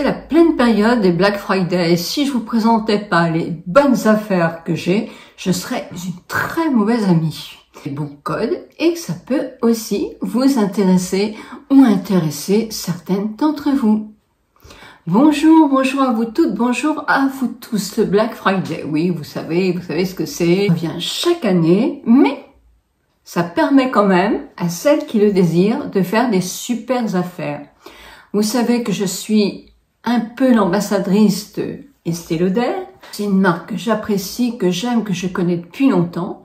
c'est la pleine période des Black Friday et si je vous présentais pas les bonnes affaires que j'ai, je serais une très mauvaise amie. Des bons codes et que ça peut aussi vous intéresser ou intéresser certaines d'entre vous. Bonjour, bonjour à vous toutes, bonjour à vous tous. Le Black Friday, oui, vous savez ce que c'est. Ça revient chaque année, mais ça permet quand même à celles qui le désirent de faire des super affaires. Vous savez que je suis un peu l'ambassadrice de Estée Lauder. C'est une marque que j'apprécie, que j'aime, que je connais depuis longtemps.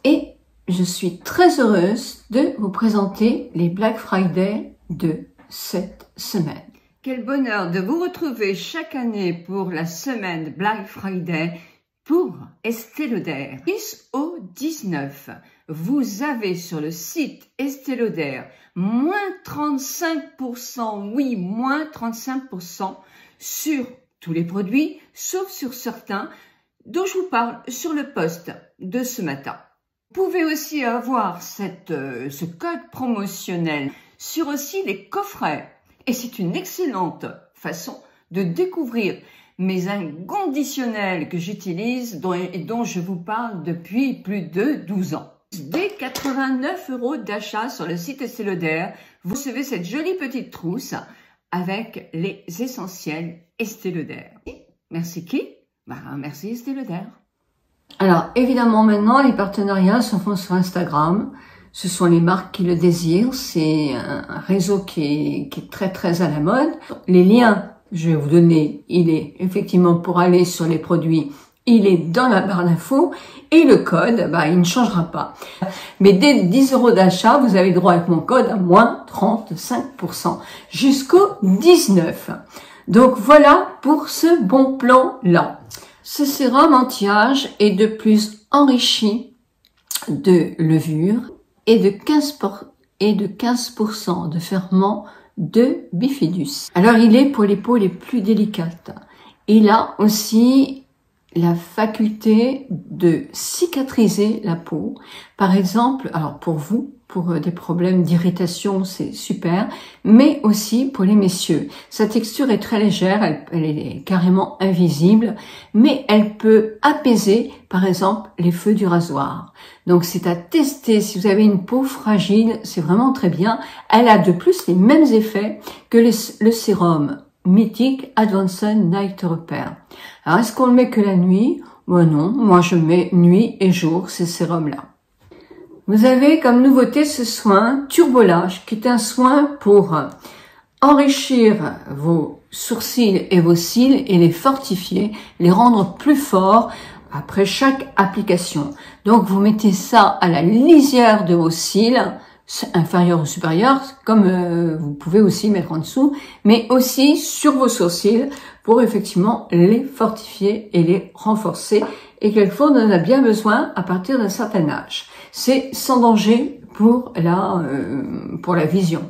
Et je suis très heureuse de vous présenter les Black Friday de cette semaine. Quel bonheur de vous retrouver chaque année pour la semaine Black Friday pour Estée Lauder. 10 au 19, vous avez sur le site Estée Lauder moins 35%, oui, moins 35% sur tous les produits, sauf sur certains dont je vous parle sur le post de ce matin. Vous pouvez aussi avoir ce code promotionnel sur aussi les coffrets. Et c'est une excellente façon de découvrir mes inconditionnels que j'utilise et dont je vous parle depuis plus de 12 ans. Dès 89 € d'achat sur le site Estée Lauder, vous recevez cette jolie petite trousse avec les essentiels Estée Lauder. Merci qui? Merci Estée Lauder. Alors évidemment maintenant les partenariats se font sur Instagram. Ce sont les marques qui le désirent. C'est un réseau qui est très très à la mode. Les liens, je vais vous donner, il est effectivement pour aller sur les produits, il est dans la barre d'infos. Et le code, il ne changera pas. Mais dès 10 € d'achat, vous avez droit avec mon code à moins 35% jusqu'au 19. Donc voilà pour ce bon plan-là. Ce sérum anti-âge est de plus enrichi de levure et de 15% de ferment de bifidus. Alors il est pour les peaux les plus délicates. Il a aussi la faculté de cicatriser la peau. Par exemple, alors pour vous, pour des problèmes d'irritation, c'est super, mais aussi pour les messieurs. Sa texture est très légère, elle est carrément invisible, mais elle peut apaiser, par exemple, les feux du rasoir. Donc c'est à tester si vous avez une peau fragile, c'est vraiment très bien. Elle a de plus les mêmes effets que le sérum mythique Advanced Night Repair. Alors est-ce qu'on le met que la nuit? Moi non, moi je mets nuit et jour ces sérums-là. Vous avez comme nouveauté ce soin Turbolage, qui est un soin pour enrichir vos sourcils et vos cils et les fortifier, les rendre plus forts après chaque application. Donc vous mettez ça à la lisière de vos cils, inférieur ou supérieur, comme vous pouvez aussi mettre en dessous, mais aussi sur vos sourcils pour effectivement les fortifier et les renforcer. Et quelquefois on en a bien besoin à partir d'un certain âge. C'est sans danger pour la vision.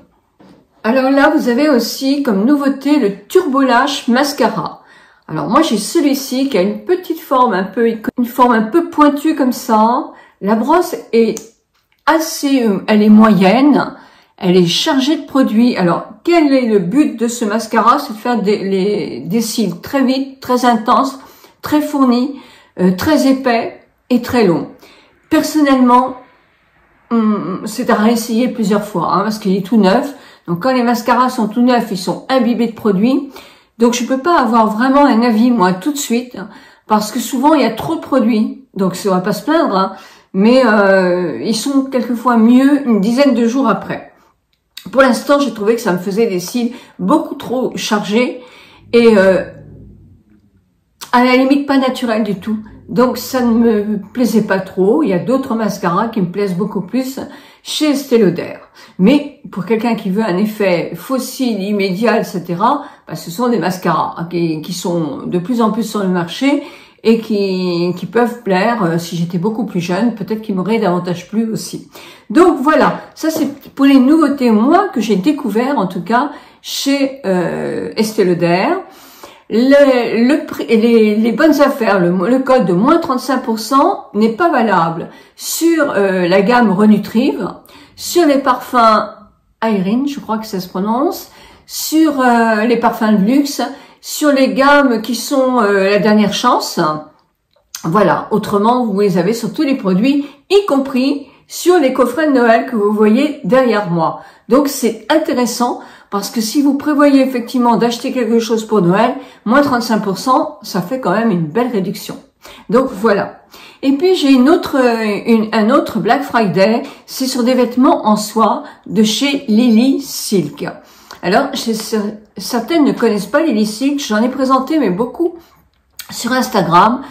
Alors là, vous avez aussi comme nouveauté le Turbolash Mascara. Alors moi j'ai celui-ci qui a une petite forme un peu pointue comme ça. La brosse est elle est moyenne, elle est chargée de produits. Alors, quel est le but de ce mascara? C'est de faire des cils très vite, très intenses, très fournis, très épais et très longs. Personnellement, c'est à réessayer plusieurs fois, parce qu'il est tout neuf. Donc, quand les mascaras sont tout neufs, ils sont imbibés de produits. Donc, je peux pas avoir vraiment un avis, moi, tout de suite, parce que souvent, il y a trop de produits. Donc, ça va pas se plaindre, mais ils sont quelquefois mieux une dizaine de jours après. Pour l'instant, j'ai trouvé que ça me faisait des cils beaucoup trop chargés et à la limite pas naturels du tout. Donc ça ne me plaisait pas trop. Il y a d'autres mascaras qui me plaisent beaucoup plus chez Estée Lauder. Mais pour quelqu'un qui veut un effet fossile, immédiat, etc., ce sont des mascaras qui sont de plus en plus sur le marché et qui peuvent plaire. Si j'étais beaucoup plus jeune, peut-être qu'ils m'auraient davantage plu aussi. Donc voilà, ça c'est pour les nouveautés, moi, que j'ai découvert en tout cas chez Estée Lauder. Les bonnes affaires, le code de moins 35% n'est pas valable sur la gamme Renutrive, sur les parfums Irene, je crois que ça se prononce, sur les parfums de luxe, sur les gammes qui sont la dernière chance. Voilà, autrement, vous les avez sur tous les produits, y compris sur les coffrets de Noël que vous voyez derrière moi. Donc, c'est intéressant parce que si vous prévoyez effectivement d'acheter quelque chose pour Noël, moins 35%, ça fait quand même une belle réduction. Donc, voilà. Et puis, j'ai un autre Black Friday, c'est sur des vêtements en soie de chez Lily Silk. Alors, certaines ne connaissent pas Lily Silk, j'en ai présenté, mais beaucoup sur Instagram.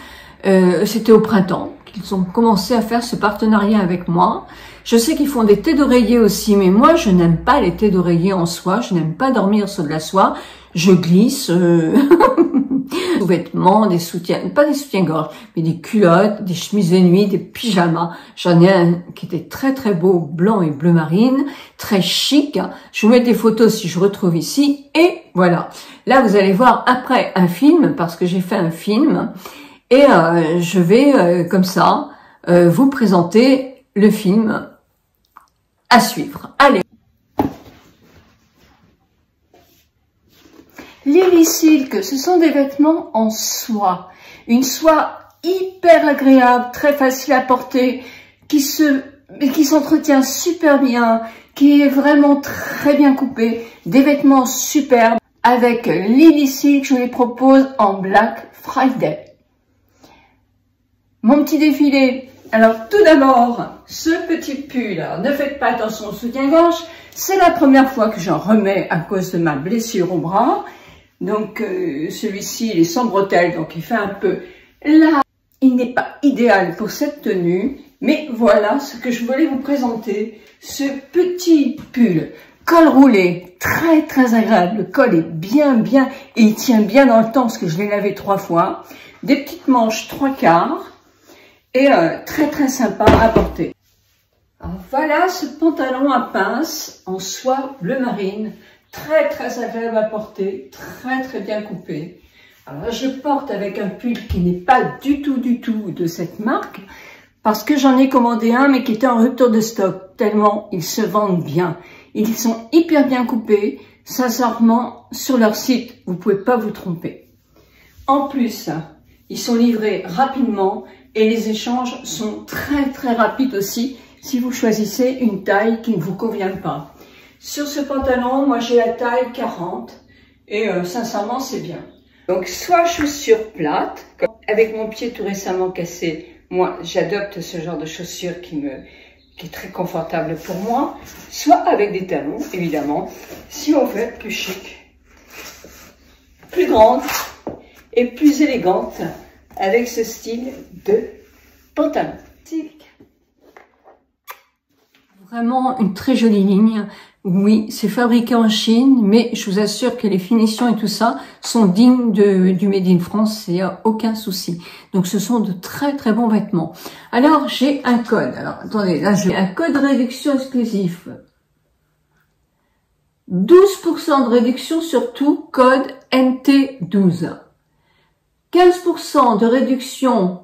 C'était au printemps qu'ils ont commencé à faire ce partenariat avec moi. Je sais qu'ils font des thés d'oreiller aussi, mais moi, je n'aime pas les thés d'oreiller en soie. Je n'aime pas dormir sur de la soie. Je glisse des vêtements, des soutiens, pas des soutiens-gorge, mais des culottes, des chemises de nuit, des pyjamas. J'en ai un qui était très très beau, blanc et bleu marine, très chic. Je vous mets des photos si je retrouve ici. Et voilà. Là, vous allez voir après un film, parce que j'ai fait un film. Et je vais, comme ça, vous présenter le film à suivre. Allez. Lily Silk, ce sont des vêtements en soie. Une soie hyper agréable, très facile à porter, qui s'entretient super bien, qui est vraiment très bien coupée. Des vêtements superbes. Avec Lily Silk, je vous les propose en Black Friday. Mon petit défilé. Alors, tout d'abord, ce petit pull. Alors, ne faites pas attention au soutien-gorge. C'est la première fois que j'en remets à cause de ma blessure au bras. Donc, celui-ci, il est sans bretelles, donc il fait un peu là. Il n'est pas idéal pour cette tenue. Mais voilà ce que je voulais vous présenter. Ce petit pull. Col roulé. Très, très agréable. Le col est bien, et il tient bien dans le temps parce que je l'ai lavé 3 fois. Des petites manches 3/4. Et très très sympa à porter. Alors voilà ce pantalon à pince en soie bleu marine, très très agréable à porter, très très bien coupé. Alors là, je porte avec un pull qui n'est pas du tout de cette marque, parce que j'en ai commandé un mais qui était en rupture de stock, tellement ils se vendent bien. Ils sont hyper bien coupés, sincèrement sur leur site, vous pouvez pas vous tromper. En plus, ils sont livrés rapidement. Et les échanges sont très très rapides aussi si vous choisissez une taille qui ne vous convient pas. Sur ce pantalon, moi j'ai la taille 40 et sincèrement c'est bien. Donc soit chaussures plates, avec mon pied tout récemment cassé, moi j'adopte ce genre de chaussures qui est très confortable pour moi, soit avec des talons évidemment, si on veut être plus chic, plus grande et plus élégante. Avec ce style de pantalon. Vraiment une très jolie ligne. Oui, c'est fabriqué en Chine, mais je vous assure que les finitions et tout ça sont dignes du Made in France, il n'y a aucun souci. Donc ce sont de très très bons vêtements. Alors j'ai un code. Alors attendez, là j'ai un code de réduction exclusif. 12% de réduction sur tout, code NT12. 15% de réduction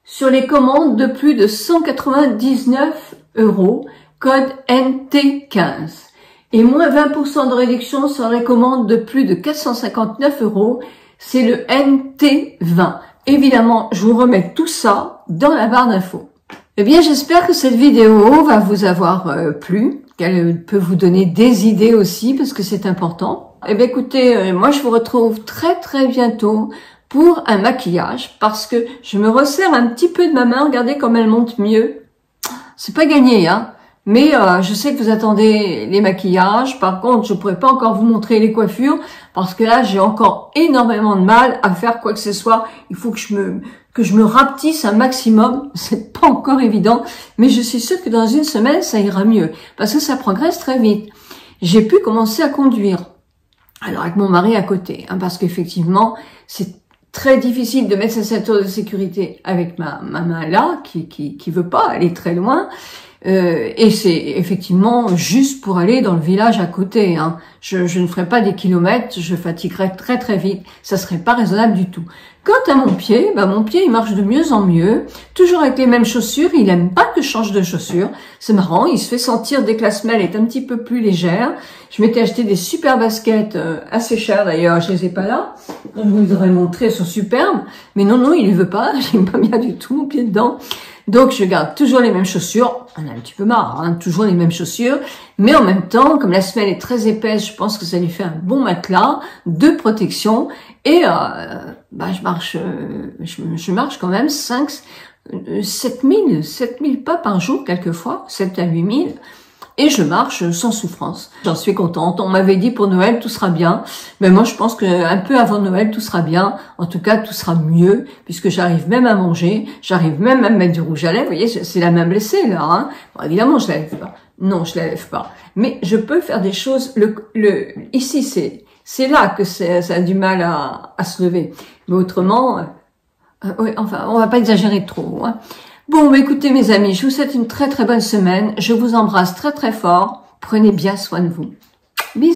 sur les commandes de plus de 199 €, code NT15. Et moins 20% de réduction sur les commandes de plus de 459 €, c'est le NT20. Évidemment, je vous remets tout ça dans la barre d'infos. Eh bien, j'espère que cette vidéo va vous avoir plu, qu'elle peut vous donner des idées aussi, parce que c'est important. Eh bien, écoutez, moi je vous retrouve très très bientôt pour un maquillage, parce que je me resserre un petit peu de ma main, regardez comme elle monte mieux. C'est pas gagné, hein, mais je sais que vous attendez les maquillages. Par contre, je pourrais pas encore vous montrer les coiffures, parce que là, j'ai encore énormément de mal à faire quoi que ce soit. Il faut que je me rapetisse un maximum. C'est pas encore évident, mais je suis sûre que dans une semaine, ça ira mieux, parce que ça progresse très vite. J'ai pu commencer à conduire. Alors, avec mon mari à côté, hein, parce qu'effectivement, c'est très difficile de mettre sa ceinture de sécurité avec ma main là, qui veut pas aller très loin. Et c'est effectivement juste pour aller dans le village à côté. Hein. Je ne ferai pas des kilomètres, je fatiguerai très très vite. Ça serait pas raisonnable du tout. Quant à mon pied, il marche de mieux en mieux. Toujours avec les mêmes chaussures. Il aime pas que je change de chaussures. C'est marrant, il se fait sentir dès que la semelle est un petit peu plus légère. Je m'étais acheté des super baskets, assez chères d'ailleurs, je les ai pas là. Je vous aurais montré, elles sont superbes. Mais non, il ne veut pas, j'aime pas bien du tout mon pied dedans. Donc je garde toujours les mêmes chaussures, on a un petit peu marre, hein, toujours les mêmes chaussures, mais en même temps, comme la semelle est très épaisse, je pense que ça lui fait un bon matelas de protection, et je marche quand même 7000 pas par jour quelquefois, 7 à 8000, et je marche sans souffrance. J'en suis contente. On m'avait dit pour Noël tout sera bien, mais moi je pense que un peu avant Noël tout sera bien. En tout cas tout sera mieux puisque j'arrive même à manger, j'arrive même à me mettre du rouge à lèvres. Vous voyez, c'est la même blessée là. Hein. Bon, évidemment je la lève pas. Non, je la lève pas. Mais je peux faire des choses. Ici c'est là que ça a du mal à se lever. Mais autrement, oui, enfin on va pas exagérer trop. Hein. Bon, écoutez mes amis, je vous souhaite une très très bonne semaine. Je vous embrasse très très fort. Prenez bien soin de vous.